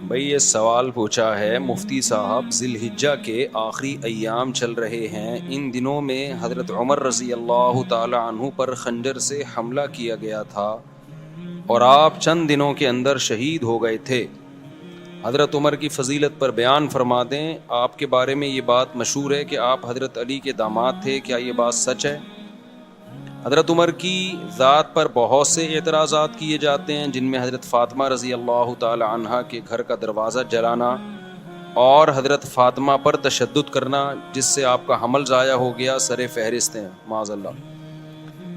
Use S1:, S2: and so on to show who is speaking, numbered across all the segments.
S1: بھئی یہ سوال پوچھا ہے مفتی صاحب، ذی الحجہ کے آخری ایام چل رہے ہیں، ان دنوں میں حضرت عمر رضی اللہ تعالی عنہ پر خنجر سے حملہ کیا گیا تھا اور آپ چند دنوں کے اندر شہید ہو گئے تھے۔ حضرت عمر کی فضیلت پر بیان فرما دیں۔ آپ کے بارے میں یہ بات مشہور ہے کہ آپ حضرت علی کے داماد تھے، کیا یہ بات سچ ہے؟ حضرت عمر کی ذات پر بہت سے اعتراضات کیے جاتے ہیں، جن میں حضرت فاطمہ رضی اللہ تعالی عنہا کے گھر کا دروازہ جلانا اور حضرت فاطمہ پر تشدد کرنا، جس سے آپ کا حمل ضائع ہو گیا، سر فہرست ہیں معاذ اللہ۔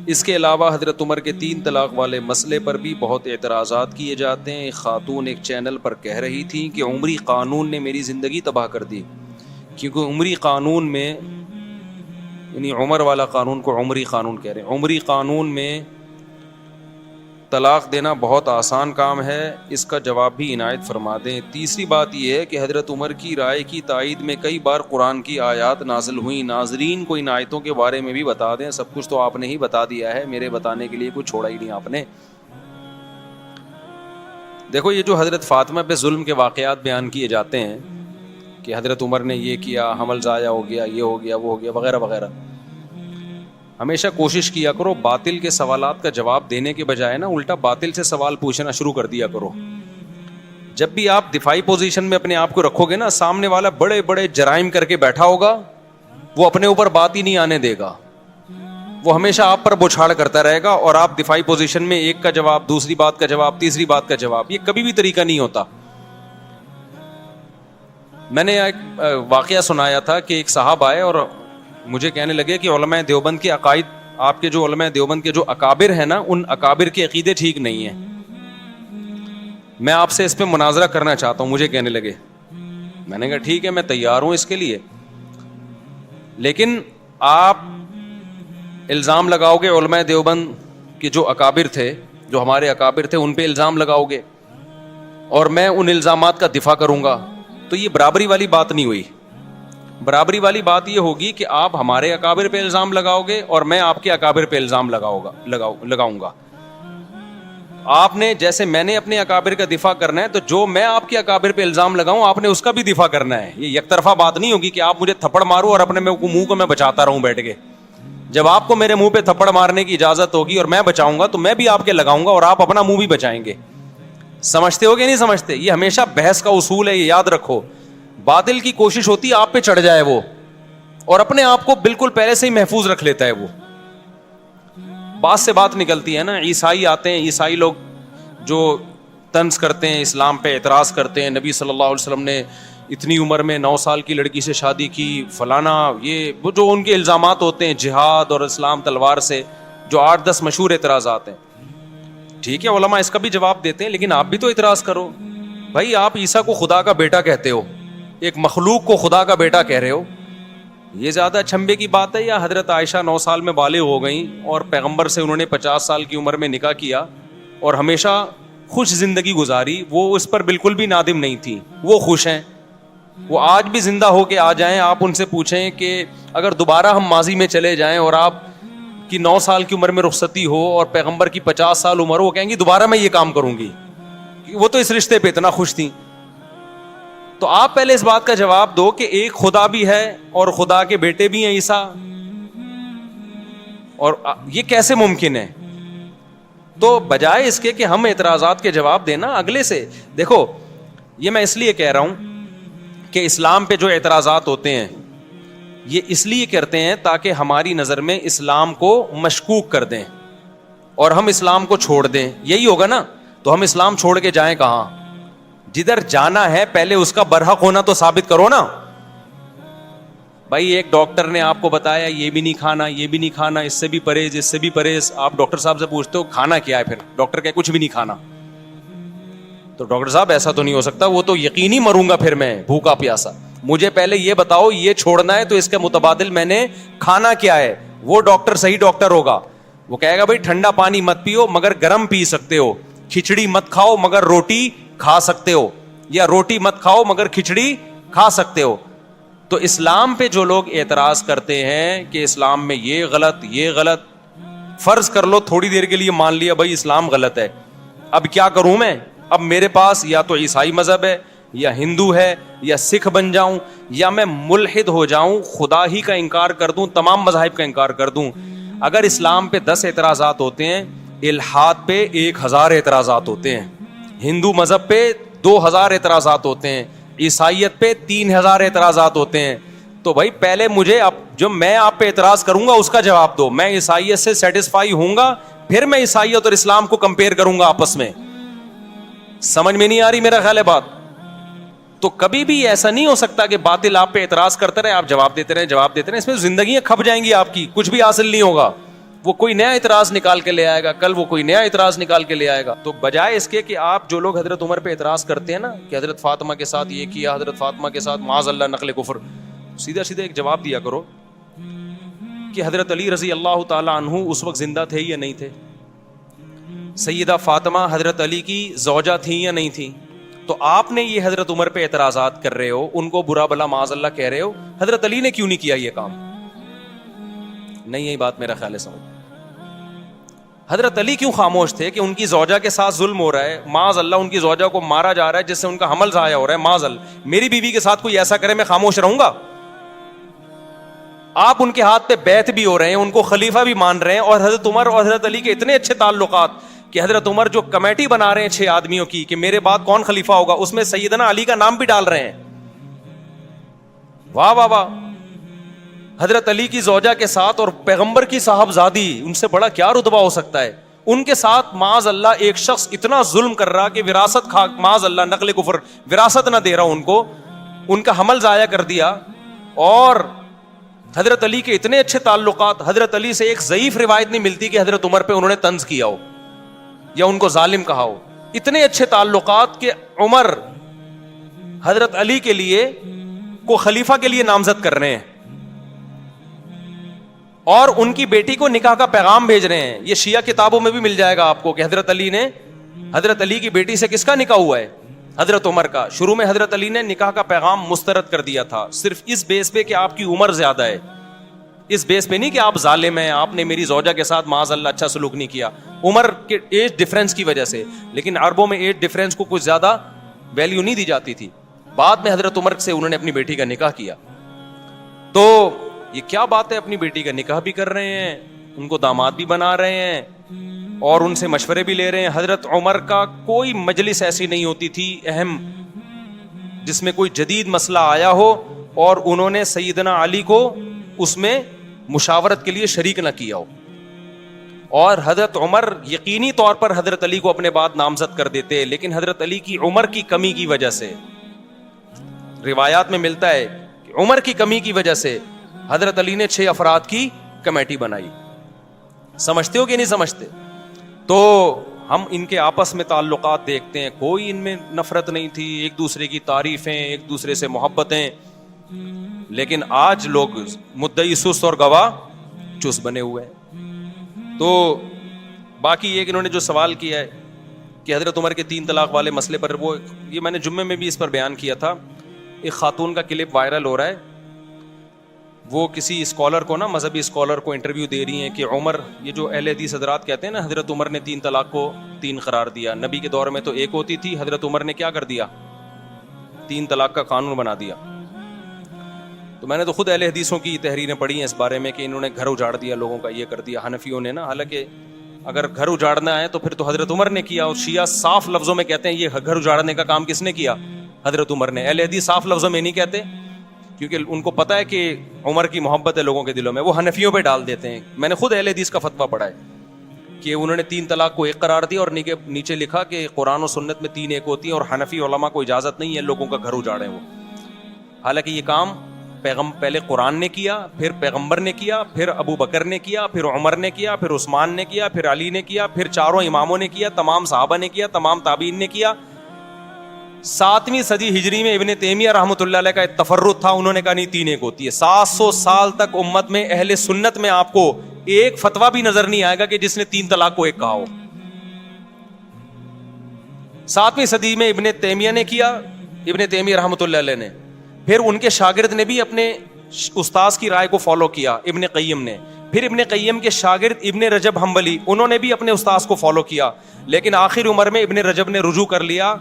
S1: اس کے علاوہ حضرت عمر کے 3 طلاق والے مسئلے پر بھی بہت اعتراضات کیے جاتے ہیں۔ ایک خاتون ایک چینل پر کہہ رہی تھی کہ عمری قانون نے میری زندگی تباہ کر دی، کیونکہ عمری قانون میں، یعنی عمر والا قانون کو عمری قانون کہہ رہے ہیں، عمری قانون میں طلاق دینا بہت آسان کام ہے، اس کا جواب بھی عنایت فرما دیں۔ تیسری بات یہ ہے کہ حضرت عمر کی رائے کی تائید میں کئی بار قرآن کی آیات نازل ہوئیں۔ ناظرین کو ان آیتوں کے بارے میں بھی بتا دیں، سب کچھ تو آپ نے ہی بتا دیا ہے، میرے بتانے کے لیے کچھ چھوڑا ہی نہیں آپ نے۔ دیکھو، یہ جو حضرت فاطمہ پہ ظلم کے واقعات بیان کیے جاتے ہیں کہ حضرت عمر نے یہ کیا، حمل ضائع ہو گیا، یہ ہو گیا، وہ ہو گیا، وغیرہ وغیرہ، ہمیشہ کوشش کیا کرو باطل کے سوالات کا جواب دینے کے بجائے نا الٹا باطل سے سوال پوچھنا شروع کر دیا کرو۔ جب بھی آپ دفاعی پوزیشن میں اپنے آپ کو رکھو گے نا، سامنے والا بڑے بڑے جرائم کر کے بیٹھا ہوگا، وہ اپنے اوپر بات ہی نہیں آنے دے گا، وہ ہمیشہ آپ پر بوچھاڑ کرتا رہے گا، اور آپ دفاعی پوزیشن میں ایک کا جواب، دوسری بات کا جواب، تیسری بات کا جواب، یہ کبھی بھی طریقہ نہیں ہوتا۔ میں نے ایک واقعہ سنایا تھا کہ ایک صاحب آئے اور مجھے کہنے لگے کہ علماء دیوبند کے عقائد، آپ کے جو علماء دیوبند کے جو اکابر ہیں نا، ان اکابر کے عقیدے ٹھیک نہیں ہیں، میں آپ سے اس پہ مناظرہ کرنا چاہتا ہوں، مجھے کہنے لگے۔ میں نے کہا ٹھیک ہے، میں تیار ہوں اس کے لیے، لیکن آپ الزام لگاؤ گے علماء دیوبند کے جو اکابر تھے، جو ہمارے اکابر تھے، ان پہ الزام لگاؤ گے اور میں ان الزامات کا دفاع کروں گا، تو یہ برابری والی بات نہیں ہوئی۔ برابری والی بات یہ ہوگی کہ آپ ہمارے اکابر پہ الزام لگاؤ گے اور میں آپ کے اکابر پہ الزام لگاؤں گا۔ آپ نے، جیسے میں نے اپنے اکابر کا دفاع کرنا ہے، تو جو میں آپ کے اکابر پہ الزام لگاؤں آپ نے اس کا بھی دفاع کرنا ہے۔ یہ یک طرفہ بات نہیں ہوگی کہ آپ مجھے تھپڑ مارو اور اپنے منہ کو میں بچاتا رہوں بیٹھ کے۔ جب آپ کو میرے منہ پہ تھپڑ مارنے کی اجازت ہوگی اور میں بچاؤں گا، تو میں بھی آپ کے لگاؤں گا اور آپ اپنا منہ بھی بچائیں گے۔ سمجھتے ہو کہ نہیں سمجھتے؟ یہ ہمیشہ بحث کا اصول ہے، یہ یاد رکھو۔ باطل کی کوشش ہوتی ہے آپ پہ چڑھ جائے وہ، اور اپنے آپ کو بالکل پہلے سے ہی محفوظ رکھ لیتا ہے وہ۔ بات سے بات نکلتی ہے نا، عیسائی آتے ہیں، عیسائی لوگ جو طنز کرتے ہیں، اسلام پہ اعتراض کرتے ہیں، نبی صلی اللہ علیہ وسلم نے اتنی عمر میں 9 سال کی لڑکی سے شادی کی، فلانا، یہ وہ جو ان کے الزامات ہوتے ہیں جہاد اور اسلام تلوار سے، جو 8-10 مشہور اعتراضات ہیں۔ ٹھیک ہے، علماء اس کا بھی جواب دیتے ہیں، لیکن آپ بھی تو اعتراض کرو۔ بھائی آپ عیسیٰ کو خدا کا بیٹا کہتے ہو، ایک مخلوق کو خدا کا بیٹا کہہ رہے ہو، یہ زیادہ چھمبے کی بات ہے؟ یا حضرت عائشہ 9 سال میں بالغ ہو گئیں اور پیغمبر سے انہوں نے 50 سال کی عمر میں نکاح کیا اور ہمیشہ خوش زندگی گزاری، وہ اس پر بالکل بھی نادم نہیں تھی، وہ خوش ہیں، وہ آج بھی زندہ ہو کے آ جائیں، آپ ان سے پوچھیں کہ اگر دوبارہ ہم ماضی میں چلے جائیں اور آپ کی 9 سال کی عمر میں رخصتی ہو اور پیغمبر کی 50 سال عمر ہو، وہ کہیں گی دوبارہ میں یہ کام کروں گی، وہ تو اس رشتے پہ اتنا خوش تھیں۔ تو آپ پہلے اس بات کا جواب دو کہ ایک خدا بھی ہے اور خدا کے بیٹے بھی ہیں عیسیٰ، اور یہ کیسے ممکن ہے؟ تو بجائے اس کے کہ ہم اعتراضات کے جواب دینا اگلے سے، دیکھو یہ میں اس لیے کہہ رہا ہوں کہ اسلام پہ جو اعتراضات ہوتے ہیں یہ اس لیے کرتے ہیں تاکہ ہماری نظر میں اسلام کو مشکوک کر دیں اور ہم اسلام کو چھوڑ دیں، یہی ہوگا نا؟ تو ہم اسلام چھوڑ کے جائیں کہاں؟ جدھر جانا ہے پہلے اس کا برحق ہونا تو ثابت کرو نا۔ بھائی ایک ڈاکٹر نے آپ کو بتایا یہ بھی نہیں کھانا، یہ بھی نہیں کھانا، اس سے بھی پرہیز، اس سے بھی پرہیز، آپ ڈاکٹر صاحب سے پوچھتے ہو کھانا کیا ہے، پھر ڈاکٹر کہے کچھ بھی نہیں کھانا، تو ڈاکٹر صاحب ایسا تو نہیں ہو سکتا، وہ تو یقینی مروں گا پھر میں بھوکا پیاسا، مجھے پہلے یہ بتاؤ یہ چھوڑنا ہے تو اس کے متبادل میں نے کھانا کیا ہے۔ وہ ڈاکٹر صحیح ڈاکٹر ہوگا، وہ کہے گا بھائی ٹھنڈا پانی مت پیو مگر گرم پی سکتے ہو، کھچڑی مت کھاؤ مگر روٹی کھا سکتے ہو، یا روٹی مت کھاؤ مگر کھچڑی کھا سکتے ہو۔ تو اسلام پہ جو لوگ اعتراض کرتے ہیں کہ اسلام میں یہ غلط یہ غلط، فرض کر لو تھوڑی دیر کے لیے مان لیا بھائی اسلام غلط ہے، اب کیا کروں میں؟ اب میرے پاس یا تو عیسائی مذہب ہے یا ہندو ہے یا سکھ بن جاؤں یا میں ملحد ہو جاؤں, خدا ہی کا انکار کر دوں, تمام مذاہب کا انکار کر دوں. اگر اسلام پہ 10 اعتراضات ہوتے ہیں, الحاد پہ 1000 اعتراضات ہوتے ہیں, ہندو مذہب پہ 2000 اعتراضات ہوتے ہیں, عیسائیت پہ 3000 اعتراضات ہوتے ہیں. تو بھائی پہلے مجھے جو میں آپ پہ اعتراض کروں گا اس کا جواب دو. میں عیسائیت سے سیٹسفائی ہوں گا, پھر میں عیسائیت اور اسلام کو کمپیئر کروں گا آپس میں. سمجھ میں نہیں آ رہی میرا خیال ہے بات؟ تو کبھی بھی ایسا نہیں ہو سکتا کہ باطل آپ پہ اعتراض کرتے رہے, آپ جواب دیتے رہے. اس میں زندگیاں کھپ جائیں گی آپ کی, کچھ بھی حاصل نہیں ہوگا. وہ کوئی نیا اعتراض نکال کے لے آئے گا, کل وہ کوئی نیا اعتراض نکال کے لے آئے گا. تو بجائے اس کے کہ آپ جو لوگ حضرت عمر پہ اعتراض کرتے ہیں نا کہ حضرت فاطمہ کے ساتھ یہ کیا, حضرت فاطمہ کے ساتھ معاذ اللہ نقل کفر, سیدھا سیدھا ایک جواب دیا کرو کہ حضرت علی رضی اللہ تعالی عنہ اس وقت زندہ تھے یا نہیں تھے, سیدہ فاطمہ حضرت علی کی زوجہ تھیں یا نہیں تھیں. تو آپ نے یہ حضرت عمر پہ اعتراضات کر رہے ہو, ان کو برا بلا معاذ اللہ کہہ رہے ہو, حضرت علی نے کیوں نہیں کیا یہ کام؟ نہیں, یہی بات میرا خیال ہے سمجھ. حضرت علی کیوں خاموش تھے کہ ان کی زوجہ کے ساتھ ظلم ہو رہا ہے, معاذ اللہ ان کی زوجہ کو مارا جا رہا ہے جس سے ان کا حمل ضائع ہو رہا ہے, معاذ اللہ. میری بیوی کے ساتھ کوئی ایسا کرے میں خاموش رہوں گا؟ آپ ان کے ہاتھ پہ بیعت بھی ہو رہے ہیں, ان کو خلیفہ بھی مان رہے ہیں, اور حضرت عمر اور حضرت علی کے اتنے اچھے تعلقات کہ حضرت عمر جو کمیٹی بنا رہے ہیں 6 آدمیوں کی کہ میرے بعد کون خلیفہ ہوگا, اس میں سیدنا علی کا نام بھی ڈال رہے ہیں. واہ واہ واہ. حضرت علی کی زوجہ کے ساتھ اور پیغمبر کی صاحبزادی, ان سے بڑا کیا رتبہ ہو سکتا ہے, ان کے ساتھ معاذ اللہ ایک شخص اتنا ظلم کر رہا کہ وراثت کھا, معاذ اللہ نقل کفر, وراثت نہ دے رہا ان کو, ان کا حمل ضائع کر دیا. اور حضرت علی کے اتنے اچھے تعلقات, حضرت علی سے ایک ضعیف روایت نہیں ملتی کہ حضرت عمر پہ انہوں نے طنز کیا ہو یا ان کو ظالم کہا ہو. اتنے اچھے تعلقات کہ عمر حضرت علی کے لیے کو خلیفہ کے لیے نامزد کر رہے ہیں اور ان کی بیٹی کو نکاح کا پیغام بھیج رہے ہیں. یہ شیعہ کتابوں میں بھی مل جائے گا آپ کو کہ حضرت علی نے, حضرت علی کی بیٹی سے کس کا نکاح ہوا ہے؟ حضرت عمر کا. شروع میں حضرت علی نے نکاح کا پیغام مسترد کر دیا تھا, صرف اس بیس پہ کہ آپ کی عمر زیادہ ہے, اس بیس پہ نہیں کہ آپ ظالم ہیں, آپ نے میری زوجہ کے ساتھ معاذ اللہ اچھا سلوک نہیں کیا, عمر کے ایج ڈفرینس کی وجہ سے. لیکن عربوں میں ایج ڈفرینس کو کچھ زیادہ ویلیو نہیں دی جاتی تھی. بعد میں حضرت عمر سے انہوں نے اپنی بیٹی کا نکاح کیا. تو یہ کیا بات ہے, اپنی بیٹی کا نکاح بھی کر رہے ہیں, ان کو داماد بھی بنا رہے ہیں اور ان سے مشورے بھی لے رہے ہیں. حضرت عمر کا کوئی مجلس ایسی نہیں ہوتی تھی اہم جس میں کوئی جدید مسئلہ آیا ہو اور انہوں نے سیدنا علی کو اس میں مشاورت کے لیے شریک نہ کیا ہو. اور حضرت عمر یقینی طور پر حضرت علی کو اپنے بعد نامزد کر دیتے, لیکن حضرت علی کی عمر کی کمی کی وجہ سے, روایات میں ملتا ہے کہ عمر کی کمی کی وجہ سے حضرت علی نے 6 افراد کی کمیٹی بنائی. سمجھتے ہو کہ نہیں سمجھتے؟ تو ہم ان کے آپس میں تعلقات دیکھتے ہیں, کوئی ان میں نفرت نہیں تھی, ایک دوسرے کی تعریفیں, ایک دوسرے سے محبتیں. لیکن آج لوگ مدعی سست اور گواہ چس بنے ہوئے ہیں. تو باقی یہ کہ انہوں نے جو سوال کیا ہے کہ حضرت عمر کے 3 طلاق والے مسئلے پر, وہ یہ میں نے جمعے میں بھی اس پر بیان کیا تھا. ایک خاتون کا کلپ وائرل ہو رہا ہے, وہ کسی اسکالر کو نا, مذہبی اسکالر کو انٹرویو دے رہی ہیں کہ عمر, یہ جو اہل حدیث حضرات کہتے ہیں نا حضرت عمر نے 3 طلاق کو 3 قرار دیا, نبی کے دور میں تو 1 ہوتی تھی, حضرت عمر نے کیا کر دیا, 3 طلاق کا قانون بنا دیا. تو میں نے تو خود اہل حدیثوں کی تحریریں پڑھی ہیں اس بارے میں کہ انہوں نے گھر اجاڑ دیا لوگوں کا, یہ کر دیا حنفیوں نے نا. حالانکہ اگر گھر اجاڑنا ہے تو پھر تو حضرت عمر نے کیا, اور شیعہ صاف لفظوں میں کہتے ہیں یہ گھر اجاڑنے کا کام کس نے کیا, حضرت عمر نے. اہل حدیث صاف لفظوں میں نہیں کہتے کیونکہ ان کو پتا ہے کہ عمر کی محبت ہے لوگوں کے دلوں میں, وہ حنفیوں پہ ڈال دیتے ہیں. میں نے خود اہل حدیث کا فتویٰ پڑھا ہے کہ انہوں نے 3 طلاق کو 1 قرار دیا اور نیچے لکھا کہ قرآن و سنت میں 3 1 ہوتی ہیں اور حنفی علماء کو اجازت نہیں ہے لوگوں کا گھر اجاڑیں وہ. حالانکہ یہ کام پہلے قرآن نے کیا, پھر پیغمبر نے کیا, پھر ابو بکر نے کیا, پھر عمر نے کیا, پھر عثمان نے کیا, پھر علی نے کیا, پھر 4 اماموں نے کیا, تمام صحابہ نے کیا, تمام تابعین نے کیا. 7ویں صدی ہجری میں ابن تیمیہ رحمۃ اللہ علیہ کا ایک تفرد تھا, انہوں نے کہا نہیں 3 1 ہوتی ہے. 700 سال تک امت میں اہل سنت میں آپ کو ایک فتویٰ بھی نظر نہیں آئے گا کہ جس نے 3 طلاق کو 1 کہا ہو. 7ویں صدی میں ابن تیمیہ نے کیا, ابن تیمیہ رحمۃ اللہ علیہ نے, پھر ان کے شاگرد نے بھی اپنے استاذ کی رائے کو فالو کیا, ابن قیم نے, پھر ابن قیم کے شاگرد ابن رجب حنبلی, انہوں نے بھی اپنے استاذ کو فالو کیا. لیکن آخر عمر میں ابن رجب نے رجوع کر لیا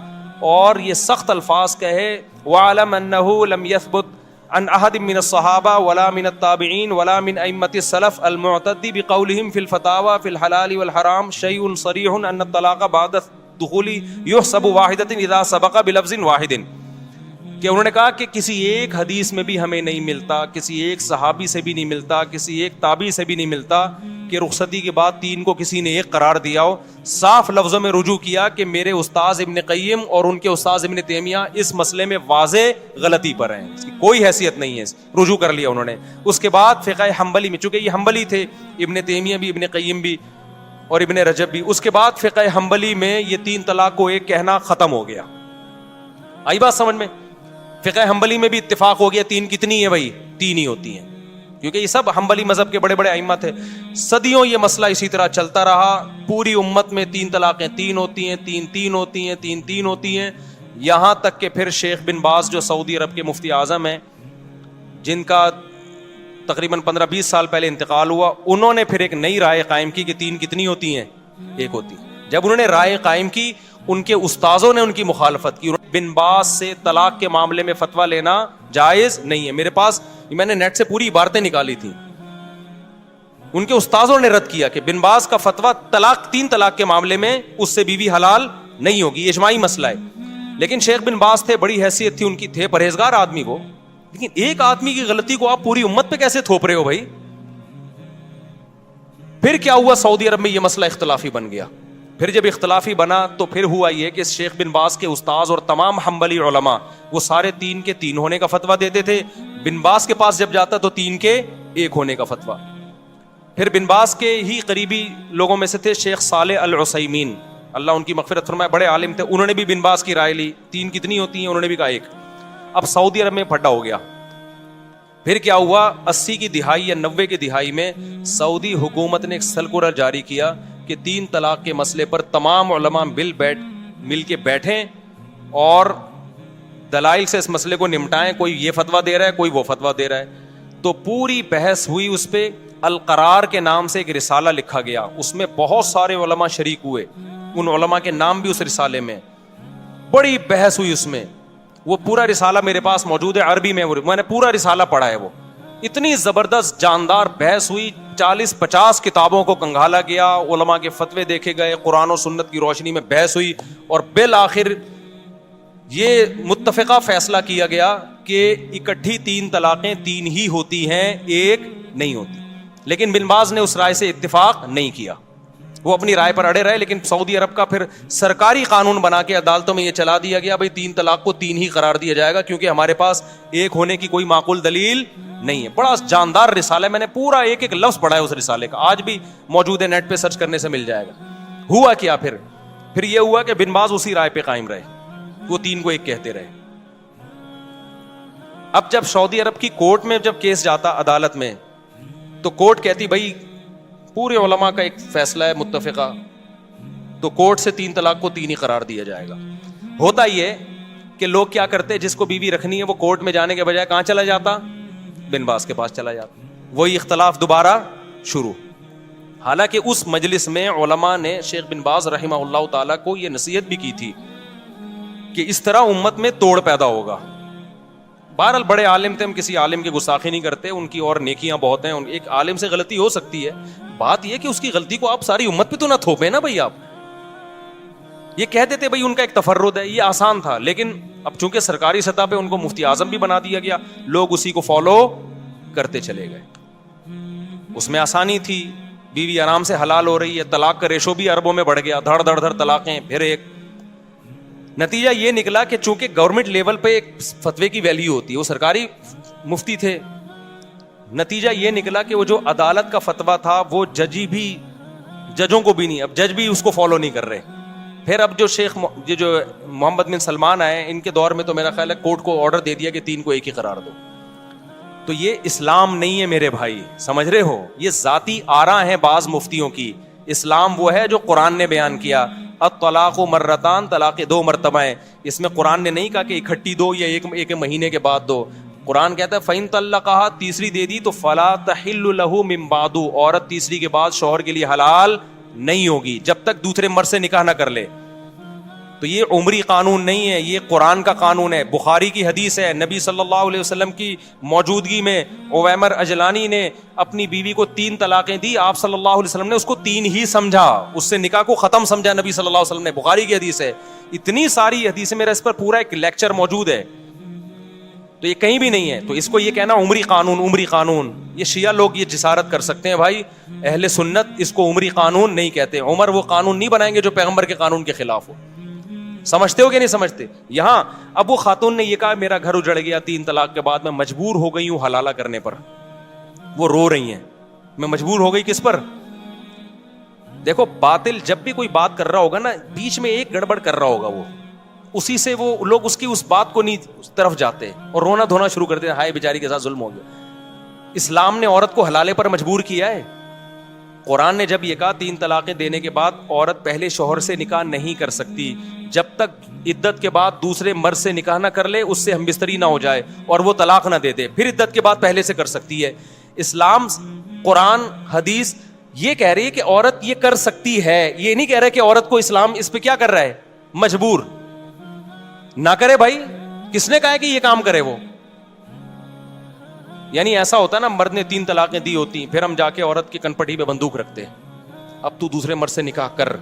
S1: اور یہ سخت الفاظ کہے وَعَلَمْ أَنَّهُ لَمْ يَثْبُتْ عن أحد من الصحابة ولا من التابعين ولا من أئمة السلف المعتد بقولهم في الفتاوى في الحلال والحرام شيء صريح أن الطلاق بعد الدخول يحسب واحدة إذا سبق بلفظ واحد. کہ انہوں نے کہا کہ کسی ایک حدیث میں بھی ہمیں نہیں ملتا, کسی ایک صحابی سے بھی نہیں ملتا, کسی ایک تابعی سے بھی نہیں ملتا کہ رخصتی کے بعد 3 کو کسی نے ایک قرار دیا ہو. صاف لفظوں میں رجوع کیا کہ میرے استاذ ابن قیم اور ان کے استاذ ابن تیمیہ اس مسئلے میں واضح غلطی پر ہیں, اس کی کوئی حیثیت نہیں ہے. رجوع کر لیا انہوں نے. اس کے بعد فقہ حنبلی میں, چونکہ یہ حنبلی تھے, ابن تیمیہ بھی, ابن قیم بھی اور ابن رجب بھی, اس کے بعد فقہ حنبلی میں یہ 3 طلاق کو ایک کہنا ختم ہو گیا. آئی بات سمجھ میں؟ فقہ حنبلی میں بھی اتفاق ہو گیا 3 کتنی ہے بھائی, 3 ہی ہوتی ہیں, کیونکہ یہ سب حنبلی مذہب کے بڑے بڑے ائمہ تھے. صدیوں یہ مسئلہ اسی طرح چلتا رہا. پوری امت میں 3 طلاقیں 3 ہوتی ہیں, 3 ہوتی ہیں, 3 ہوتی ہیں, یہاں تک کہ پھر شیخ بن باز جو سعودی عرب کے مفتی اعظم ہیں, جن کا تقریباً 15-20 سال پہلے انتقال ہوا, انہوں نے پھر ایک نئی رائے قائم کی کہ 3 کتنی ہوتی ہیں, 1 ہوتی. جب انہوں نے رائے قائم کی, ان کے استاذوں نے ان کی مخالفت کی. بن باز سے طلاق کے معاملے میں فتویٰ لینا جائز نہیں ہے. میرے پاس میں نے نیٹ سے پوری عبارتیں نکالی تھیں, ان کے استاذوں نے رد کیا کہ بن باز کا فتویٰ 3 طلاق کے معاملے میں اس سے بیوی حلال نہیں ہوگی, اجماعی مسئلہ ہے. لیکن شیخ بن باز تھے, بڑی حیثیت تھی ان کی, تھے پرہیزگار آدمی وہ, لیکن ایک آدمی کی غلطی کو آپ پوری امت پہ کیسے تھوپ رہے ہو بھائی؟ پھر کیا ہوا, سعودی عرب میں یہ مسئلہ اختلافی بن گیا. پھر جب اختلافی بنا تو پھر ہوا یہ کہ شیخ بن باز کے استاذ اور تمام حنبلی علماء وہ سارے 3 کے 3 ہونے کا فتویٰ دیتے تھے. بن باز کے پاس جب جاتا تو 3 کے 1 ہونے کا فتویٰ. پھر بن باز کے ہی قریبی لوگوں میں سے تھے شیخ صالح العثیمین, اللہ ان کی مغفرت فرمائے, بڑے عالم تھے. انہوں نے بھی بن باز کی رائے لی, 3 کتنی ہوتی ہیں, انہوں نے بھی کہا 1. اب سعودی عرب میں پھڈا ہو گیا. پھر کیا ہوا, 80 کی دہائی یا 90 کی دہائی میں سعودی حکومت نے ایک سرکولر جاری کیا کہ 3 طلاق کے مسئلے پر تمام علماء مل کے بیٹھیں اور دلائل سے اس مسئلے کو نمٹائیں. کوئی یہ فتویٰ دے رہا ہے, کوئی وہ فتویٰ دے رہا ہے. تو پوری بحث ہوئی اس پہ. القرار کے نام سے ایک رسالہ لکھا گیا, اس میں بہت سارے علماء شریک ہوئے, ان علماء کے نام بھی اس رسالے میں. بڑی بحث ہوئی اس میں. وہ پورا رسالہ میرے پاس موجود ہے عربی میں نے پورا رسالہ پڑھا ہے. وہ اتنی زبردست جاندار بحث ہوئی, 40-50 کتابوں کو کنگھالا گیا, علماء کے فتوے دیکھے گئے, قرآن و سنت کی روشنی میں بحث ہوئی, اور بالآخر یہ متفقہ فیصلہ کیا گیا کہ اکٹھی 3 طلاقیں 3 ہی ہوتی ہیں, 1 نہیں ہوتی. لیکن بن باز نے اس رائے سے اتفاق نہیں کیا, وہ اپنی رائے پر اڑے رہے. لیکن سعودی عرب کا پھر سرکاری قانون بنا کے عدالتوں میں یہ چلا دیا گیا, بھائی 3 طلاق کو 3 ہی قرار دیا جائے گا, کیونکہ ہمارے پاس 1 ہونے کی کوئی معقول دلیل نہیں ہے. بڑا جاندار رسالہ ہے, میں نے پورا ایک لفظ پڑھا ہے اس رسالے کا, آج بھی موجود ہے, نیٹ پہ سرچ کرنے سے مل جائے گا. ہوا کیا پھر یہ ہوا کہ بن باز اسی رائے پہ قائم رہے, وہ 3 کو 1 کہتے رہے. اب جب سعودی عرب کی کورٹ میں جب کیس جاتا عدالت میں, تو کورٹ کہتی بھائی پورے علماء کا ایک فیصلہ ہے متفقہ, تو کورٹ سے 3 طلاق کو 3 ہی قرار دیا جائے گا. ہوتا یہ کہ لوگ کیا کرتے, جس کو بیوی رکھنی ہے وہ کورٹ میں جانے کے بجائے کہاں چلا جاتا, بن باز کے پاس چلا جاتا. وہی اختلاف دوبارہ شروع. حالانکہ اس مجلس میں علماء نے شیخ بن باز رحمہ اللہ تعالیٰ کو یہ نصیحت بھی کی تھی کہ اس طرح امت میں توڑ پیدا ہوگا. بہرحال بڑے عالم تھے, ہم کسی عالم کی گستاخی نہیں کرتے, ان کی اور نیکیاں بہت ہیں. ایک عالم سے غلطی ہو سکتی ہے, بات یہ کہ اس کی غلطی کو آپ ساری امت پہ تو نہ تھوپیں نا بھائی. آپ یہ کہہ دیتے بھائی ان کا ایک تفرد ہے, یہ آسان تھا. لیکن اب چونکہ سرکاری سطح پہ ان کو مفتی اعظم بھی بنا دیا گیا, لوگ اسی کو فالو کرتے چلے گئے. اس میں آسانی تھی, بیوی آرام سے حلال ہو رہی ہے, طلاق کا ریشو بھی اربوں میں بڑھ گیا, دھڑ دھڑ دھڑ طلاقیں, پھر ایک. نتیجہ یہ نکلا کہ چونکہ گورنمنٹ لیول پہ ایک فتوے کی ویلیو ہوتی ہے, وہ سرکاری مفتی تھے, نتیجہ یہ نکلا کہ وہ جو عدالت کا فتویٰ تھا وہ ججوں کو بھی نہیں, اب جج بھی اس کو فالو نہیں کر رہے. پھر اب جو جو محمد بن سلمان آئے, ان کے دور میں تو میرا خیال ہے کورٹ کو آرڈر دے دیا کہ 3 کو 1 ہی قرار دو. تو یہ اسلام نہیں ہے میرے بھائی, سمجھ رہے ہو, یہ ذاتی آراء ہیں بعض مفتیوں کی. اسلام وہ ہے جو قرآن نے بیان کیا, الطلاق مرتان, طلاق 2 مرتبہ ہیں. اس میں قرآن نے نہیں کہا کہ اکٹھی دو یا ایک مہینے کے بعد دو. قرآن کہتا ہے فَإِن طَلَّقَهَا, تیسری دے دی تو فَلَا تَحِلُّ لَهُ مِن بَعْدُ, عورت تیسری کے بعد شوہر کے لیے حلال نہیں ہوگی جب تک دوسرے مرد سے نکاح نہ کر لے. تو یہ عمری قانون نہیں ہے, یہ قرآن کا قانون ہے. بخاری کی حدیث ہے, نبی صلی اللہ علیہ وسلم کی موجودگی میں عویمر اجلانی نے اپنی بیوی کو 3 طلاقیں دی. آپ صلی اللہ علیہ وسلم نے اس کو 3 ہی سمجھا, اس سے نکاح کو ختم سمجھا نبی صلی اللہ علیہ وسلم نے. بخاری کی حدیث ہے. اتنی ساری حدیثیں, میرا اس پر پورا ایک لیکچر موجود ہے, تو یہ کہیں بھی نہیں ہے. تو اس کو یہ کہنا عمری قانون, عمری قانون, یہ شیعہ لوگ یہ جسارت کر سکتے ہیں بھائی. اہل سنت اس کو عمری قانون نہیں کہتے. عمر وہ قانون نہیں بنائیں گے جو پیغمبر کے قانون کے خلاف ہو. سمجھتے ہو کہ نہیں سمجھتے؟ یہاں اب وہ خاتون نے یہ کہا میرا گھر اجڑ گیا 3 طلاق کے بعد, میں مجبور ہو گئی ہوں حلالہ کرنے پر. وہ رو رہی ہیں, میں مجبور ہو گئی کس پر؟ دیکھو باطل جب بھی کوئی بات کر رہا ہوگا نا, بیچ میں ایک گڑبڑ کر رہا ہوگا, وہ اسی سے وہ لوگ اس کی اس بات کو نہیں اس طرف جاتے اور رونا دھونا شروع کرتے ہیں, ہائے بیچاری کے ساتھ ظلم ہو گیا. اسلام نے عورت کو حلالے پر مجبور کیا ہے. قرآن نے جب یہ کہا 3 طلاقیں دینے کے بعد عورت پہلے شوہر سے نکاح نہیں کر سکتی جب تک عدت کے بعد دوسرے مرد سے نکاح نہ کر لے, اس سے ہم بستری نہ ہو جائے اور وہ طلاق نہ دے دے, پھر عدت کے بعد پہلے سے کر سکتی ہے. اسلام, قرآن, حدیث یہ کہہ رہی ہے کہ عورت یہ کر سکتی ہے, یہ نہیں کہہ رہا کہ عورت کو اسلام اس پہ کیا کر رہا ہے, مجبور نہ کرے. بھائی کس نے کہا ہے کہ یہ کام کرے وہ؟ یعنی ایسا ہوتا ہے نا, مرد نے 3 طلاقیں دی ہوتی, پھر ہم جا کے عورت کی کنپٹی پہ بندوق رکھتے, اب تو دوسرے مرد سے نکاح کر,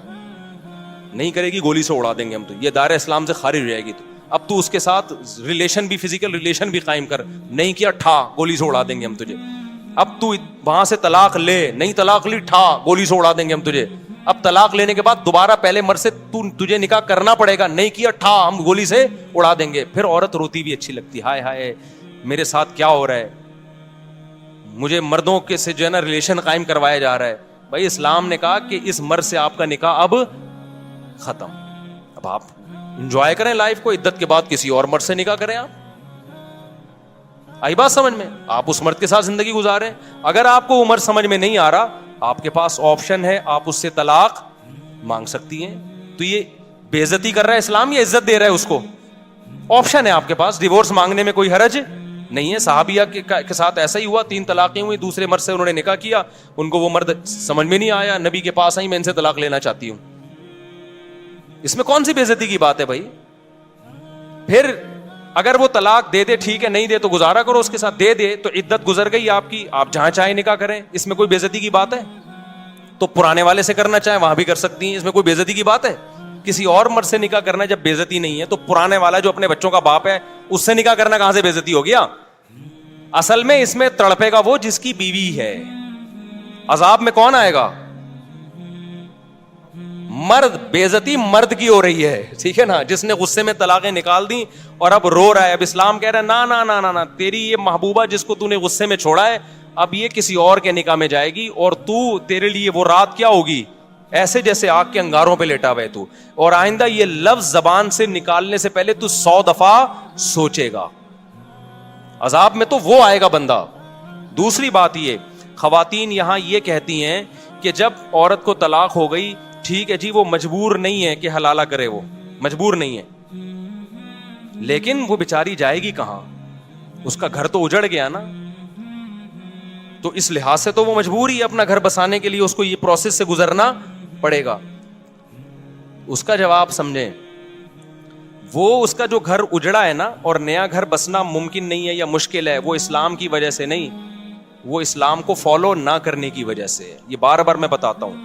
S1: نہیں کرے گی گولی سے اڑا دیں گے ہم, تو یہ دائرہ اسلام سے خارج ہو جائے گی. تو اب تو اس کے ساتھ ریلیشن بھی, فزیکل ریلیشن بھی قائم کر, نہیں کیا ٹھا گولی سے اڑا دیں گے ہم تجھے. اب تو وہاں سے طلاق لے, نہیں طلاق لی ٹھا گولی سے اڑا دیں گے ہم تجھے. اب طلاق لینے کے بعد دوبارہ پہلے مرد سے تجھے نکاح کرنا پڑے گا, نہیں کیا ٹھا ہم گولی سے اڑا دیں گے. پھر عورت روتی بھی اچھی لگتی, ہائے ہائے میرے ساتھ کیا ہو رہا ہے, مجھے مردوں کے سے جو ہے نا ریلیشن قائم کروایا جا رہا ہے. بھائی اسلام نے کہا کہ اس مرد سے آپ کا نکاح اب ختم, اب آپ انجوائے کریں لائف کو, عدت کے بعد کسی اور مرد سے نکاح کریں. آپ آئی بات سمجھ میں؟ آپ اس مرد کے ساتھ زندگی گزاریں. اگر آپ کو عمر سمجھ میں نہیں آ رہا, آپ کے پاس آپشن ہے, آپ اس سے طلاق مانگ سکتی ہیں. تو یہ بے عزتی کر رہا ہے اسلام یا عزت دے رہا ہے اس کو؟ آپشن ہے آپ کے پاس, ڈیورس مانگنے میں کوئی حرج نہیں ہے. صحابیہ کے ساتھ ایسا ہی ہوا, 3 طلاقیں ہوئی, دوسرے مرد سے انہوں نے نکاح کیا, ان کو وہ مرد سمجھ میں نہیں آیا, نبی کے پاس آئی, میں ان سے طلاق لینا چاہتی ہوں. اس میں کون سی بے عزتی کی بات ہے بھائی؟ پھر اگر وہ طلاق دے دے ٹھیک ہے, نہیں دے تو گزارا کرو اس کے ساتھ, دے دے تو عدت گزر گئی آپ کی, آپ جہاں چاہیں نکاح کریں, اس میں کوئی بے عزتی کی بات ہے؟ تو پرانے والے سے کرنا چاہیں وہاں بھی کر سکتی ہیں, اس میں کوئی بے عزتی کی بات ہے؟ کسی اور مرد سے نکاح کرنا جب بے عزتی نہیں ہے, تو پرانے والا جو اپنے بچوں کا باپ ہے اس سے نکاح کرنا کہاں سے بے عزتی ہو گیا؟ اصل میں اس میں تڑپے گا وہ جس کی بیوی ہے. عذاب میں کون آئے گا؟ مرد. بے عزتی مرد کی ہو رہی ہے, ٹھیک ہے نا, جس نے غصے میں طلاقیں نکال دی اور اب رو رہا ہے. اب اسلام کہہ رہا ہے نا نا نا نا نا, تیری یہ محبوبہ جس کو تو نے غصے میں چھوڑا ہے, اب یہ کسی اور کے نکاح میں جائے گی, اور تو تیرے لیے وہ رات کیا ہوگی, ایسے جیسے آگ کے انگاروں پہ لیٹا ہوا ہے تو, اور آئندہ یہ لفظ زبان سے نکالنے سے پہلے تو 100 دفعہ سوچے گا. عذاب میں تو وہ آئے گا بندہ. دوسری بات یہ, خواتین یہاں یہ کہتی ہیں کہ جب عورت کو طلاق ہو گئی, ٹھیک ہے جی, وہ مجبور نہیں ہے کہ حلالہ کرے, وہ مجبور نہیں ہے, لیکن وہ بیچاری جائے گی کہاں؟ اس کا گھر تو اجڑ گیا نا, تو اس لحاظ سے تو وہ مجبور ہی اپنا گھر بسانے کے لیے اس کو یہ پروسیس سے گزرنا پڑے گا. اس کا جواب سمجھیں, وہ اس کا جو گھر اجڑا ہے نا, اور نیا گھر بسنا ممکن نہیں ہے یا مشکل ہے, وہ اسلام کی وجہ سے نہیں, وہ اسلام کو فالو نہ کرنے کی وجہ سے. یہ بار بار میں بتاتا ہوں,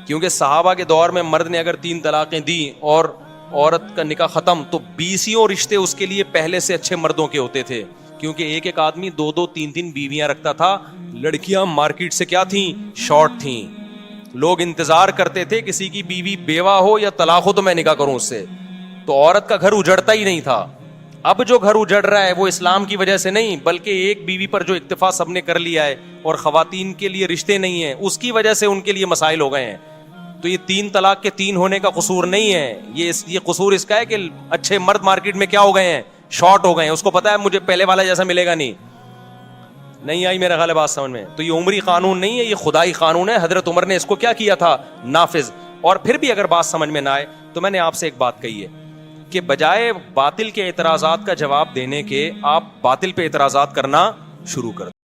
S1: کیونکہ صحابہ کے دور میں مرد نے اگر 3 طلاقیں دی اور عورت کا نکاح ختم, تو 20 رشتے اس کے لیے پہلے سے اچھے مردوں کے ہوتے تھے, کیونکہ ایک ایک آدمی 2 3 بیویاں رکھتا تھا. لڑکیاں مارکیٹ سے کیا تھیں, شارٹ تھیں. لوگ انتظار کرتے تھے کسی کی بیوی بیوہ ہو یا طلاق ہو تو میں نکاح کروں اس سے. تو عورت کا گھر اجڑتا ہی نہیں تھا. اب جو گھر اجڑ رہا ہے وہ اسلام کی وجہ سے نہیں, بلکہ ایک بیوی پر جو اکتفا سب نے کر لیا ہے اور خواتین کے لیے رشتے نہیں ہیں, اس کی وجہ سے ان کے لیے مسائل ہو گئے ہیں. تو یہ 3 طلاق کے 3 ہونے کا قصور نہیں ہے, یہ قصور اس کا ہے کہ اچھے مرد مارکیٹ میں کیا ہو گئے ہیں, شارٹ ہو گئے ہیں. اس کو پتا ہے مجھے پہلے والا جیسا ملے گا نہیں آئی میرا خیال ہے بات سمجھ میں. تو یہ عمری قانون نہیں ہے, یہ خدائی قانون ہے. حضرت عمر نے اس کو کیا کیا تھا, نافذ. اور پھر بھی اگر بات سمجھ میں نہ آئے تو میں نے آپ سے ایک بات کہی ہے کہ بجائے باطل کے اعتراضات کا جواب دینے کے, آپ باطل پہ اعتراضات کرنا شروع کر دیں.